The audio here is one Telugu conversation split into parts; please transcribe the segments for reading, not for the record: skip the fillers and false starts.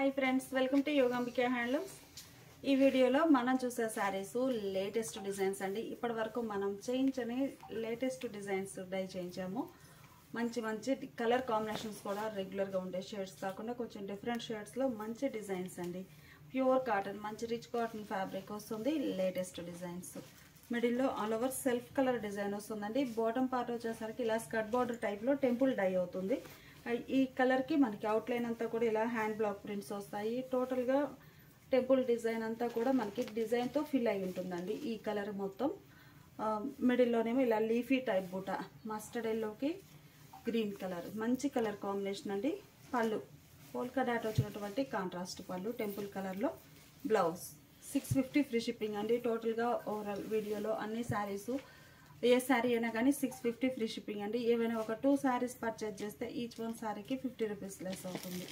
Hi friends, welcome to Yogambika handlooms. ఈ వీడియోలో మనం చూసే శారీస్ లేటెస్ట్ డిజైన్స్ అండి. ఇప్పటి వరకు మనం చేయించని లేటెస్ట్ డిజైన్స్ డై చేయించాము. మంచి మంచి కలర్ కాంబినేషన్స్ కూడా రెగ్యులర్గా ఉండే షేడ్స్ కాకుండా కొంచెం డిఫరెంట్ షేడ్స్లో మంచి డిజైన్స్ అండి. ప్యూర్ కాటన్, మంచి రిచ్ కాటన్ ఫ్యాబ్రిక్ వస్తుంది. లేటెస్ట్ డిజైన్స్ మిడిల్లో all over self colour design వస్తుందండి. బాటమ్ పార్ట్ వచ్చేసరికి ఇలా స్కర్ట్ బార్డర్ టైప్లో టెంపుల్ డై అవుతుంది. ఈ కలర్కి మనకి అవుట్లైన్ అంతా కూడా ఇలా హ్యాండ్ బ్లాక్ ప్రింట్స్ వస్తాయి. టోటల్గా టెంపుల్ డిజైన్ అంతా కూడా మనకి డిజైన్తో ఫిల్ అయి ఉంటుందండి. ఈ కలర్ మొత్తం మిడిల్లోనేమో ఇలా లీఫీ టైప్ బూట, మస్టర్డ్ ఎల్లోకి గ్రీన్ కలర్, మంచి కలర్ కాంబినేషన్ అండి. పళ్ళు పోల్కా డాట్ వచ్చినటువంటి కాంట్రాస్ట్ పళ్ళు, టెంపుల్ కలర్లో బ్లౌజ్. 650 ఫ్రీ షిప్పింగ్ అండి. టోటల్గా ఓవరాల్ వీడియోలో అన్ని శారీస్ ఏ శారీ అయినా కానీ 650 ఫ్రీ షిప్పింగ్ అండి. ఏవైనా ఒక 2 శారీస్ పర్చేజ్ చేస్తే ఈచ్ వన్ శారీకి 50 రూపీస్ లెస్ అవుతుంది.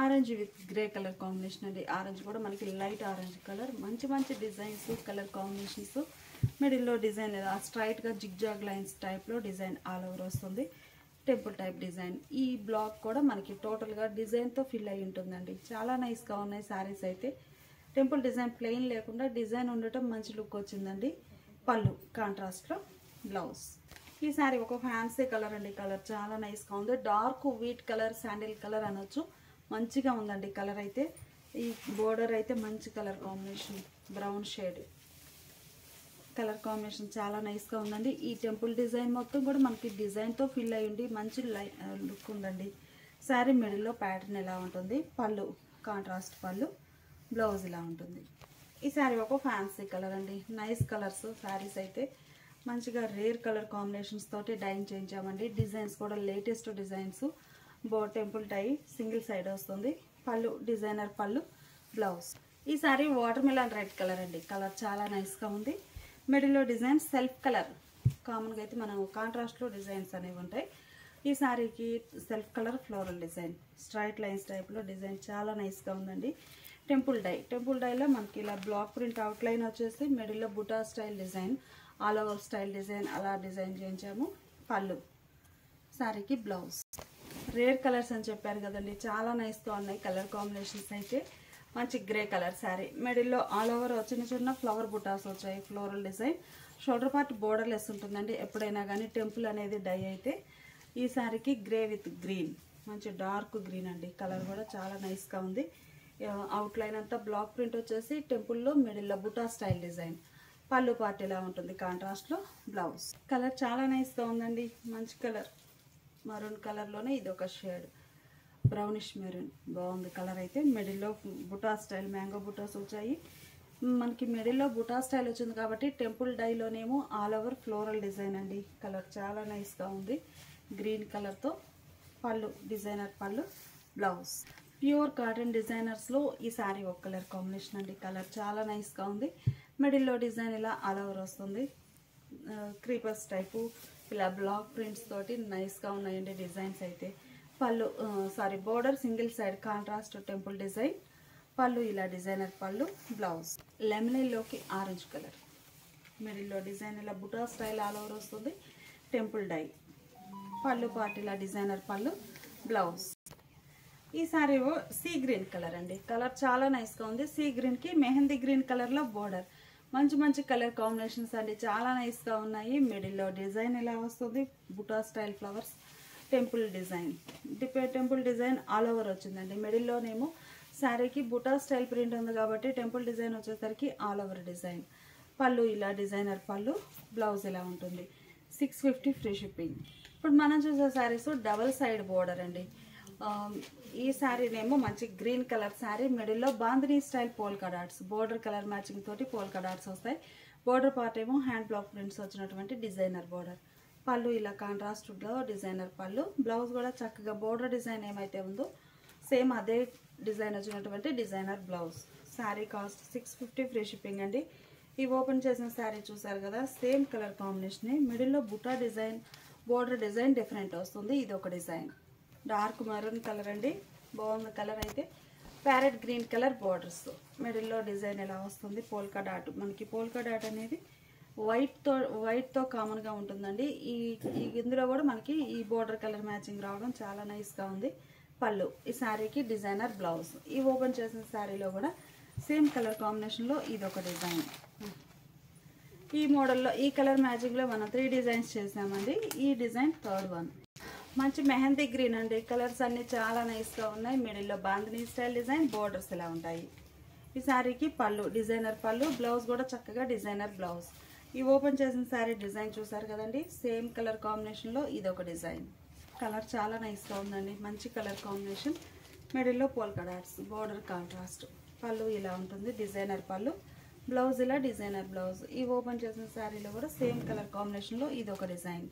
Orange with grey colour combination అండి. ఆరెంజ్ కూడా మనకి లైట్ ఆరెంజ్ కలర్. మంచి మంచి డిజైన్స్, కలర్ కాంబినేషన్స్. మిడిల్లో డిజైన్ స్ట్రైట్గా జిగ్జాగ్ లైన్స్ టైప్లో డిజైన్ ఆల్ ఓవర్ వస్తుంది. Temple type design. ఈ బ్లాక్ కూడా మనకి టోటల్గా డిజైన్తో ఫిల్ అయి ఉంటుందండి. చాలా నైస్గా ఉన్నాయి శారీస్ అయితే. టెంపుల్ డిజైన్ ప్లెయిన్ లేకుండా డిజైన్ ఉండటం మంచి లుక్ వచ్చిందండి. పళ్ళు కాంట్రాస్ట్లో బ్లౌజ్. ఈ శారీ ఒక ఫ్యాన్సీ కలర్ అండి. కలర్ చాలా నైస్గా ఉంది. Dark wheat colour, sandal colour అనొచ్చు. మంచిగా ఉందండి కలర్ అయితే. ఈ బోర్డర్ అయితే మంచి colour combination, brown shade colour combination చాలా నైస్గా ఉందండి. ఈ టెంపుల్ డిజైన్ మొత్తం కూడా మనకి డిజైన్తో ఫిల్ అయ్యి ఉండి మంచి లుక్ ఉందండి. శారీ మిడిల్లో ప్యాటర్న్ ఎలా ఉంటుంది. పళ్ళు కాంట్రాస్ట్ పళ్ళు, బ్లౌజ్ ఇలా ఉంటుంది. ఈ శారీ ఒక ఫ్యాన్సీ కలర్ అండి. నైస్ కలర్స్ శారీస్ అయితే. మంచిగా రేర్ కలర్ కాంబినేషన్స్ తోటి డైన్ చేయించామండి. డిజైన్స్ కూడా లేటెస్ట్ డిజైన్స్. టెంపుల్ టై సింగిల్ సైడ్ వస్తుంది. పళ్ళు డిజైనర్ పళ్ళు, బ్లౌజ్. ఈ sari water melon red colour అండి. కలర్ చాలా నైస్గా ఉంది. మిడిల్లో డిజైన్ సెల్ఫ్ కలర్. కామన్గా అయితే మనం కాంట్రాస్ట్లో డిజైన్స్ అనేవి ఉంటాయి. ఈ శారీకి self colour floral design, straight lines టైప్లో డిజైన్ చాలా నైస్గా ఉందండి. Temple die. టెంపుల్ డైలో మనకి ఇలా బ్లాక్ ప్రింట్ అవుట్లైన్ వచ్చేసి మిడిల్లో బుటా style design, all over style design అలా డిజైన్ చేయించాము. పళ్ళు, శారీకి బ్లౌజ్. రేర్ కలర్స్ అని చెప్పారు కదండి, చాలా నైస్గా ఉన్నాయి కలర్ కాంబినేషన్స్ అయితే. మంచి గ్రే కలర్ శారీ. మిడిల్లో ఆల్ ఓవర్ చిన్న చిన్న ఫ్లవర్ బుటాస్ వచ్చాయి, floral design. Shoulder part border less ఉంటుందండి ఎప్పుడైనా కానీ టెంపుల్ అనేది డై అయితే. ఈ శారీకి గ్రే విత్ గ్రీన్, మంచి డార్క్ గ్రీన్ అండి. కలర్ కూడా చాలా నైస్గా ఉంది. అవుట్లైన్ అంతా బ్లాక్ ప్రింట్ వచ్చేసి టెంపుల్లో మిడిల్లో బుటా స్టైల్ డిజైన్. పళ్ళు పార్ట్ ఇలా ఉంటుంది కాంట్రాస్ట్లో, బ్లౌజ్. కలర్ చాలా నైస్గా ఉందండి. మంచి కలర్, మరూన్ కలర్లోనే ఇది ఒక షేడ్, బ్రౌనిష్ మెరూన్. బాగుంది కలర్ అయితే. మిడిల్లో బుటా స్టైల్ మ్యాంగో బుటాస్ వచ్చాయి. మనకి మిడిల్లో బుటా స్టైల్ వచ్చింది కాబట్టి టెంపుల్ డైలోనేమో ఆల్ ఓవర్ ఫ్లోరల్ డిజైన్ అండి. కలర్ చాలా నైస్గా ఉంది. గ్రీన్ కలర్తో పళ్ళు డిజైనర్ పళ్ళు, బ్లౌజ్. ప్యూర్ కాటన్ డిజైనర్స్లో ఈ శారీ ఒక కలర్ కాంబినేషన్ అండి. కలర్ చాలా నైస్గా ఉంది. మిడిల్లో డిజైన్ ఇలా ఆల్ ఓవర్ వస్తుంది. క్రీపర్స్ టైపు ఇలా బ్లాక్ ప్రింట్స్ తోటి నైస్గా ఉన్నాయండి డిజైన్స్ అయితే. పళ్ళు border single side contrast temple design. పళ్ళు ఇలా డిజైనర్ పళ్ళు, బ్లౌజ్. లెమన్ ఎల్లోకి ఆరెంజ్ కలర్. మిడిల్లో డిజైన్ ఇలా బుటా స్టైల్ ఆల్ ఓవర్ వస్తుంది. Temple dye. పళ్ళు పార్ట్ ఇలా డిజైనర్ పళ్ళు, బ్లౌజ్. ఈ శారీ సీ గ్రీన్ కలర్ అండి. కలర్ చాలా నైస్గా ఉంది. సీ గ్రీన్కి మెహందీ గ్రీన్ కలర్లో బోర్డర్. మంచి మంచి కలర్ కాంబినేషన్స్ అండి, చాలా నైస్గా ఉన్నాయి. మిడిల్లో డిజైన్ ఇలా వస్తుంది, బుటా style flowers, temple design. Temple design all over వచ్చిందండి. మిడిల్లోనేమో శారీకి బుటా స్టైల్ ప్రింట్ ఉంది కాబట్టి టెంపుల్ డిజైన్ వచ్చేసరికి ఆల్ ఓవర్ డిజైన్. పళ్ళు ఇలా డిజైనర్ పళ్ళు, బ్లౌజ్ ఇలా ఉంటుంది. 650 ఫ్రీ షిప్పింగ్. ఇప్పుడు మనం చూసే శారీస్ డబల్ సైడ్ బోర్డర్ అండి. ఈ శారీనేమో మంచి గ్రీన్ కలర్ శారీ. మిడిల్లో bandhani style polka dots, border colour matching తోటి పోల్కా డాట్స్ వస్తాయి. బోర్డర్ పార్ట్ ఏమో హ్యాండ్ బ్లాక్ ప్రింట్స్ వచ్చినటువంటి డిజైనర్ బోర్డర్. పళ్ళు ఇలా కాంట్రాస్ట్లో డిజైనర్ పళ్ళు, బ్లౌజ్ కూడా చక్కగా బోర్డర్ డిజైన్ ఏమైతే ఉందో సేమ్ అదే డిజైన్ వచ్చినటువంటి designer blouse. Sari cost 650 free shipping అండి. ఈ ఓపెన్ చేసిన శారీ చూసారు కదా, సేమ్ కలర్ కాంబినేషన్. మిడిల్లో బుటా డిజైన్, బోర్డర్ డిజైన్ డిఫరెంట్ వస్తుంది. ఇది ఒక డిజైన్, డార్క్ మెరూన్ కలర్ అండి. బాగుంది కలర్ అయితే. Parrot green colour borders. మిడిల్లో డిజైన్ ఎలా వస్తుంది, పోల్కా డాట్. మనకి పోల్కా డాట్ అనేది వైట్తో కామన్గా ఉంటుందండి. ఇందులో కూడా మనకి ఈ బోర్డర్ కలర్ మ్యాచింగ్ రావడం చాలా నైస్గా ఉంది. పళ్ళు. ఈ శారీకి డిజైనర్ బ్లౌజ్. ఈ ఓపెన్ చేసిన శారీలో కూడా సేమ్ కలర్ కాంబినేషన్లో ఇదొక డిజైన్. ఈ మోడల్లో ఈ కలర్ మ్యాచింగ్లో మనం 3 డిజైన్స్ చేసామండి. ఈ డిజైన్ థర్డ్ వన్. మంచి మెహందీ గ్రీన్ అండి. కలర్స్ అన్నీ చాలా నైస్గా ఉన్నాయి. మిడిల్లో బాందినీ స్టైల్ డిజైన్, బోర్డర్స్ ఇలా ఉంటాయి. ఈ శారీకి పళ్ళు, డిజైనర్ పళ్ళు, బ్లౌజ్ కూడా చక్కగా డిజైనర్ బ్లౌజ్. ఈ ఓపెన్ చేసిన శారీ డిజైన్ చూసారు కదండి. సేమ్ కలర్ కాంబినేషన్లో ఇదొక డిజైన్. కలర్ చాలా నైస్గా ఉందండి. మంచి కలర్ కాంబినేషన్. మిడిల్లో పోల్కా డాట్స్, బోర్డర్ కాంట్రాస్ట్. పళ్ళు ఇలా ఉంటుంది, డిజైనర్ పళ్ళు, బ్లౌజ్ ఇలా డిజైనర్ బ్లౌజ్. ఈ ఓపెన్ చేసిన శారీలో కూడా సేమ్ కలర్ కాంబినేషన్లో ఇదొక డిజైన్.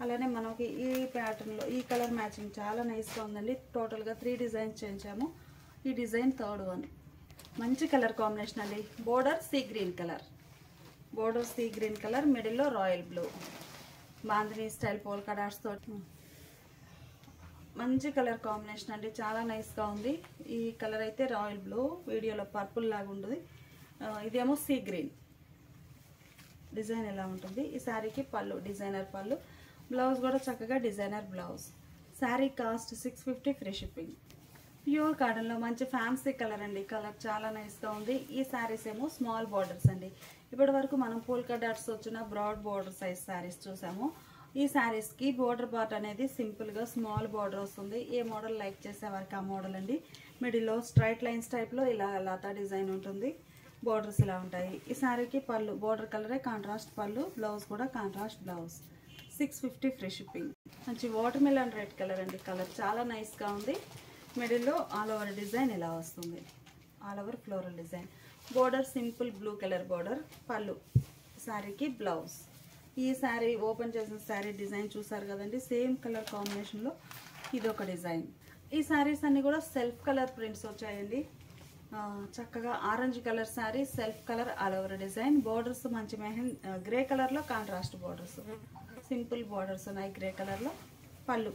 అలానే మనకి ఈ ప్యాటర్న్లో ఈ కలర్ మ్యాచింగ్ చాలా నైస్గా ఉందండి. టోటల్గా 3 డిజైన్స్ చేయించాము. ఈ డిజైన్ థర్డ్ వన్. మంచి కలర్ కాంబినేషన్ అండి. Border sea green colour, border sea green colour, మిడిల్లో royal blue, bandhani style polka dots తోటి మంచి కలర్ కాంబినేషన్ అండి. చాలా నైస్గా ఉంది. ఈ కలర్ అయితే రాయల్ బ్లూ, వీడియోలో పర్పుల్ లాగా ఉంటుంది. ఇదేమో సీ గ్రీన్. డిజైన్ ఎలా ఉంటుంది. ఈ శారీకి పళ్ళు, డిజైనర్ పళ్ళు, బ్లౌజ్ కూడా చక్కగా designer blouse. Sari cost 650 free shipping. Pure కాటన్లో మంచి ఫ్యాన్సీ కలర్ అండి. కలర్ చాలా నైస్గా ఉంది. ఈ శారీస్ ఏమో స్మాల్ బార్డర్స్ అండి. ఇప్పటి వరకు మనం పోల్కా డాట్స్ వచ్చిన బ్రాడ్ బార్డర్ సైజ్ శారీస్ చూసాము. ఈ శారీస్కి బోర్డర్ పార్ట్ అనేది సింపుల్గా స్మాల్ బార్డర్ వస్తుంది. ఏ మోడల్ లైక్ చేసేవారికి ఆ మోడల్ అండి. మిడిల్లో స్ట్రైట్ లైన్స్ టైప్లో ఇలా లతా డిజైన్ ఉంటుంది. బోర్డర్స్ ఇలా ఉంటాయి. ఈ శారీకి పళ్ళు, బోర్డర్ కలరే కాంట్రాస్ట్ పళ్ళు, బ్లౌజ్ కూడా కాంట్రాస్ట్ బ్లౌజ్. 650 free shipping. మంచి వాటర్ మిలన్ రెడ్ కలర్ అండి. కలర్ చాలా నైస్గా ఉంది. మిడిల్లో ఆల్ ఓవర్ డిజైన్ ఇలా వస్తుంది, all over floral design. Border simple blue colour border, పళ్ళు. శారీకి బ్లౌజ్. ఈ శారీ ఓపెన్ చేసిన శారీ డిజైన్ చూసారు కదండి. సేమ్ కలర్ కాంబినేషన్లో ఇదొక డిజైన్. ఈ శారీస్ అన్నీ కూడా సెల్ఫ్ కలర్ ప్రింట్స్ వచ్చాయండి. చక్కగా orange colour sari, self colour all over design. Borders మంచి గ్రే కలర్లో కాంట్రాస్ట్ బోర్డర్స్, సింపుల్ బోర్డర్స్ ఉన్నాయి గ్రే కలర్లో. పళ్ళు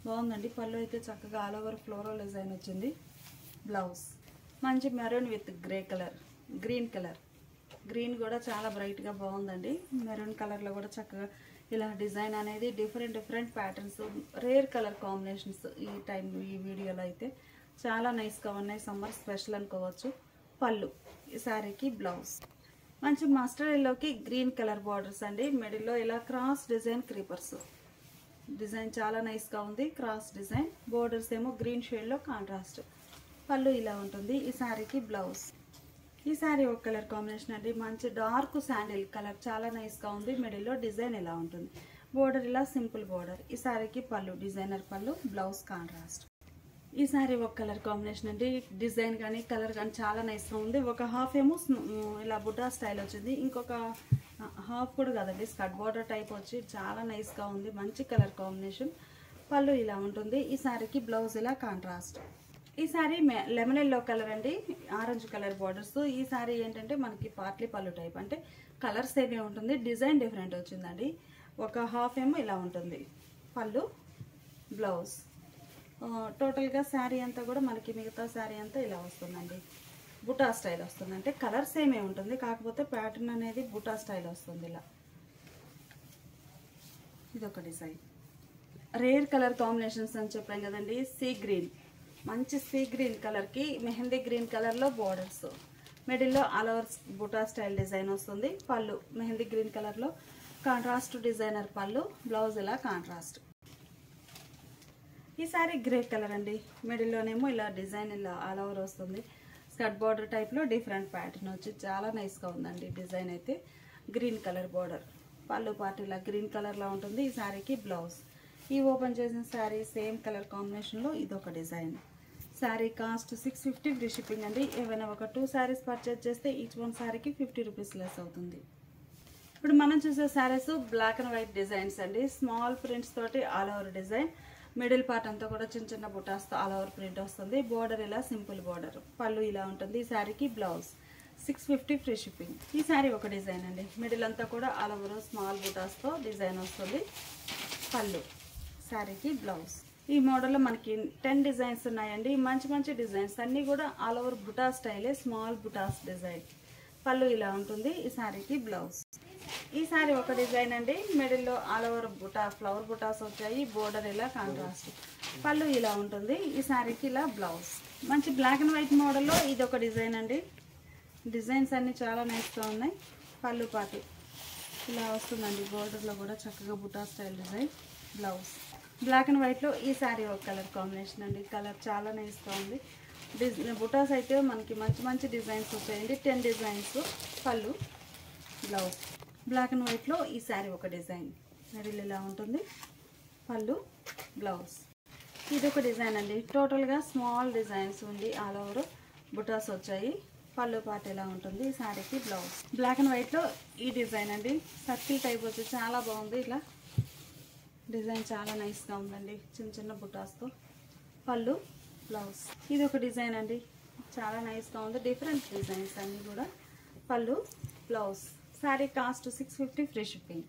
బాగుందండి. పళ్ళు అయితే చక్కగా ఆల్ ఓవర్ ఫ్లోరల్ డిజైన్ వచ్చింది. బ్లౌజ్ మంచి maroon with grey colour, green colour. Green కూడా చాలా బ్రైట్గా బాగుందండి. మెరూన్ కలర్లో కూడా చక్కగా ఇలా డిజైన్ అనేది different patterns, rare colour combinations ఈ వీడియోలో అయితే చాలా నైస్గా ఉన్నాయి. సమ్మర్ స్పెషల్ అనుకోవచ్చు. పళ్ళు. ఈ శారీకి బ్లౌజ్. మంచి మస్టర్డ్ ఎల్లోకి గ్రీన్ కలర్ బార్డర్స్ అండి. మిడిల్లో ఇలా క్రాస్ డిజైన్ క్రీపర్స్. డిజైన్ చాలా నైస్గా ఉంది. Cross design. బోర్డర్స్ ఏమో గ్రీన్ షేడ్లో కాంట్రాస్ట్. పళ్ళు ఇలా ఉంటుంది. ఈ శారీకి బ్లౌజ్. ఈ శారీ ఒక కలర్ కాంబినేషన్ అండి. మంచి డార్క్ శాండిల్ కలర్ చాలా నైస్గా ఉంది. మిడిల్లో డిజైన్ ఇలా ఉంటుంది. బోర్డర్ ఇలా సింపుల్ బోర్డర్. ఈ శారీకి పళ్ళు, డిజైనర్ పళ్ళు, బ్లౌజ్ కాంట్రాస్ట్. ఈ శారీ ఒక కలర్ కాంబినేషన్ అండి. డిజైన్ కానీ కలర్ కానీ చాలా నైస్గా ఉంది. ఒక హాఫ్ ఏమో ఇలా బుట్టా స్టైల్ వచ్చింది, ఇంకొక హాఫ్ కూడా కదండి స్కర్ట్ బోర్డర్ టైప్ వచ్చి చాలా నైస్గా ఉంది. మంచి కలర్ కాంబినేషన్. పళ్ళు ఇలా ఉంటుంది. ఈ శారీకి బ్లౌజ్ ఇలా కాంట్రాస్ట్. ఈ శారీ లెమన్ ఎల్లో కలర్ అండి. Orange colour borders. ఈ శారీ ఏంటంటే మనకి పార్ట్లీ పళ్ళు టైప్, అంటే కలర్ సేమే ఉంటుంది, డిజైన్ డిఫరెంట్ వచ్చిందండి. ఒక హాఫ్ ఏమో ఇలా ఉంటుంది. పళ్ళు, బ్లౌజ్. టోటల్గా శారీ అంతా కూడా మనకి మిగతా శారీ అంతా ఇలా వస్తుందండి. బుటా స్టైల్ వస్తుంది, అంటే కలర్ సేమే ఉంటుంది, కాకపోతే ప్యాటర్న్ అనేది బుటా స్టైల్ వస్తుంది ఇలా. ఇదొక డిజైన్. రేర్ కలర్ కాంబినేషన్స్ అని చెప్పాం కదండి. సీ గ్రీన్, మంచి సీ గ్రీన్ కలర్కి మెహందీ గ్రీన్ కలర్లో బోర్డర్స్. మిడిల్లో ఆల్ ఓవర్ బుటా స్టైల్ డిజైన్ వస్తుంది. పళ్ళు మెహందీ గ్రీన్ కలర్లో కాంట్రాస్ట్ డిజైనర్ పళ్ళు, బ్లౌజ్ ఇలా కాంట్రాస్ట్. ఈ శారీ గ్రే కలర్ అండి. మిడిల్లోనేమో ఇలా డిజైన్ ఇలా ఆల్ ఓవర్ వస్తుంది. స్కర్ట్ బార్డర్ టైప్లో డిఫరెంట్ ప్యాటర్న్ వచ్చి చాలా నైస్గా ఉందండి. డిజైన్ అయితే గ్రీన్ కలర్ బార్డర్. పళ్ళు పార్ట్ ఇలా గ్రీన్ కలర్లో ఉంటుంది. ఈ శారీకి బ్లౌజ్. ఈ ఓపెన్ చేసిన శారీ సేమ్ కలర్ కాంబినేషన్లో ఇదొక design. Sari cost 650 free shipping అండి. ఏమైనా ఒక 2 శారీస్ పర్చేజ్ చేస్తే ఈచ్ వన్ శారీకి 50 రూపీస్ లెస్ అవుతుంది. ఇప్పుడు మనం చూసే saris black and white designs అండి. స్మాల్ ప్రింట్స్ తోటి all over design. Middle part అంతా కూడా చిన్న చిన్న బుటాస్తో ఆల్ ఓవర్ ప్రింట్ వస్తుంది. బోర్డర్ ఇలా సింపుల్ బోర్డర్. పళ్ళు ఇలా ఉంటుంది. ఈ శారీకి బ్లౌజ్. 650 free shipping. ఈ శారీ ఒక డిజైన్ అండి. మిడిల్ అంతా కూడా ఆల్ ఓవర్ స్మాల్ బుటాస్తో డిజైన్ వస్తుంది. పళ్ళు. శారీకి బ్లౌజ్. ఈ మోడల్లో మనకి 10 డిజైన్స్ ఉన్నాయండి. మంచి మంచి డిజైన్స్ అన్నీ కూడా ఆల్ ఓవర్ బుటా స్టైలే, స్మాల్ బుటాస్ డిజైన్. పళ్ళు ఇలా ఉంటుంది. ఈ శారీకి బ్లౌజ్. ఈ సారీ ఒక డిజైన్ అండి. మిడిల్లో ఆల్ ఓవర్ బుటా ఫ్లవర్ బుటాస్ వచ్చాయి. బోర్డర్ ఇలా కాంట్రాస్ట్. పళ్ళు ఇలా ఉంటుంది. ఈ సారీకి ఇలా బ్లౌజ్. మంచి బ్లాక్ అండ్ వైట్ మోడల్లో ఇది ఒక డిజైన్ అండి. డిజైన్స్ అన్నీ చాలా నైస్గా ఉన్నాయి. పళ్ళు పాటి ఇలా వస్తుందండి. బోర్డర్లో కూడా చక్కగా బుటా style design. Blouse black and వైట్లో ఈ సారీ ఒక కలర్ కాంబినేషన్ అండి. కలర్ చాలా నైస్గా ఉంది. బుటాస్ అయితే మనకి మంచి మంచి డిజైన్స్ వచ్చాయండి. 10 డిజైన్స్. పళ్ళు బ్లౌజ్ బ్లాక్ అండ్ వైట్లో ఈ శారీ ఒక డిజైన్. మిడిల్ ఇలా ఉంటుంది. పళ్ళు బ్లౌజ్. ఇది ఒక డిజైన్ అండి. టోటల్గా స్మాల్ డిజైన్స్ ఉండి ఆల్ ఓవర్ బుటాస్ వచ్చాయి. పళ్ళు పాట ఇలా ఉంటుంది. ఈ శారీకి బ్లౌజ్. బ్లాక్ అండ్ వైట్లో ఈ డిజైన్ అండి. సర్కిల్ టైప్ వచ్చి చాలా బాగుంది. ఇలా డిజైన్ చాలా నైస్గా ఉందండి. చిన్న చిన్న బుటాస్తో. పళ్ళు బ్లౌజ్. ఇది ఒక డిజైన్ అండి. చాలా నైస్గా ఉంది. డిఫరెంట్ డిజైన్స్ అన్నీ కూడా. పళ్ళు blouse. Sari cost 650 free shipping.